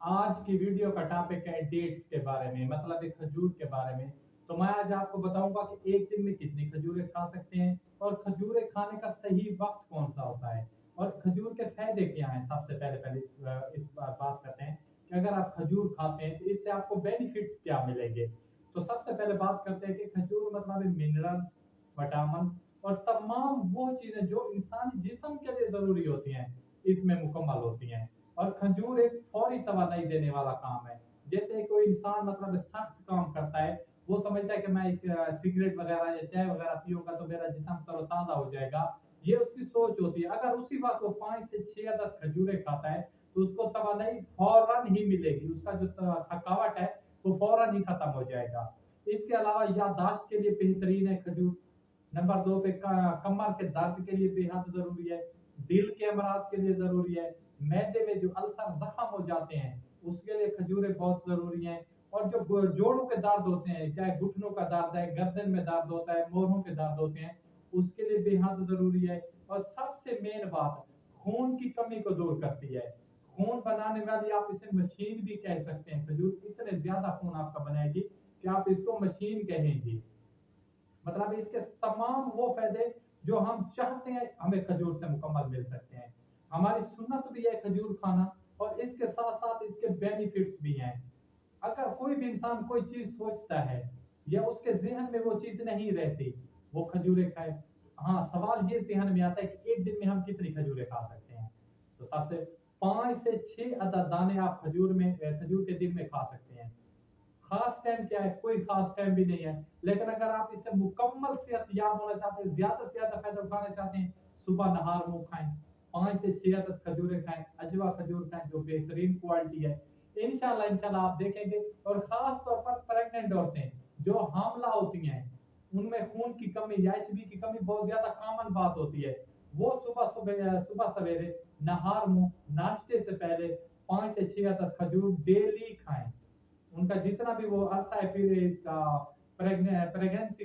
आज की वीडियो का टॉपिक है डेट्स के बारे में, मतलब एक खजूर के बारे में। तो मैं आज आपको बताऊंगा कि एक दिन में कितनी खजूरें खा सकते हैं और खजूरें खाने का सही वक्त कौन सा होता है और खजूर के फायदे क्या हैं। सबसे पहले पहले इस बात करते हैं कि अगर आप खजूर खाते हैं तो इससे आपको बेनिफिट्स क्या मिलेंगे। तो सबसे पहले बात करते हैं कि खजूर मतलब मिनरल्स, विटामिन और तमाम वो चीजें जो इंसानी जिस्म के लिए जरूरी होती हैं इसमें मुकम्मल होती हैं। और खजूर एक फौरी तवानाई देने वाला काम है। जैसे कोई इंसान मतलब सख्त काम करता है, वो समझता है कि मैं एक सिगरेट वगैरह या चाय वगैरह पीऊंगा तो मेरा जिस्म तरोताजा हो जाएगा। ये उसकी सोच होती है। अगर उसी बात वो 5 से 6 अदद खजूरें खाता है तो उसको तवानाई फौरन ही मिलेगी। उसका जो थकावट है वो फौरन ही खत्म हो जाएगा। इसके अलावा याददाश्त के लिए बेहतरीन है खजूर। नंबर 2 पे कमर के दर्द के लिए बेहद ज़रूरी है, दिल के अमराज के लिए ज़रूरी है, मैदे में जो अल्सर ज़ख्म हो जाते हैं, उसके लिए खजूरें बहुत ज़रूरी हैं। और जो जोड़ों के दर्द होते हैं, चाहे घुटनों का दर्द है, गर्दन में दर्द होता है, मोरों के दर्द होते हैं, उसके लिए बेहद ज़रूरी है। और सबसे मेन बात, खून की कमी को दूर करती है। खून बनाने वाली आप इसे मशीन भी कह सकते हैं। खजूर इतने ज़्यादा खून आपका बनाएगी कि आप इसको मशीन कहेंगे। मतलब इसके तमाम वो फायदे जो हम चाहते हैं हमें खजूर से मुकम्मल मिल सकते हैं। हमारी सुन्नत भी है खजूर खाना और इसके साथ साथ इसके बेनिफिट्स भी हैं। अगर कोई भी इंसान कोई चीज सोचता है या उसके जहन में वो चीज नहीं रहती, वो खजूरें खाए। हाँ, सवाल ये जहन में आता है कि एक दिन में हम कितनी खजूरें खा सकते हैं। तो सबसे 5 से 6 अदद दाने आप खजूर के दिन में खा सकते हैं। खास टाइम क्या है, कोई खास टाइम भी नहीं है। लेकिन अगर आप इससे मुकम्मल सेहतयाब होना चाहते हैं, ज्यादा से ज्यादा फायदा उठाना चाहते हैं, सुबह नहार मुंह खाएं, 5 से 6 अदद खजूरें खाएं, अजवा खजूर खाएं जो बेहतरीन क्वालिटी है। इंशाल्लाह इंशाल्लाह आप देखेंगे। और खास तौर पर प्रेग्नेंट औरतें जो हामला होती हैं, उनमें खून की कमी या एचबी की कमी बहुत ज्यादा कॉमन बात होती है। वो सुबह सवेरे नहार मुंह नाश्ते से पहले 5 से 6 अदद खजूर डेली खाएं। उनका जितना भी वो अरसा है फिर इसका प्रेगनेंसी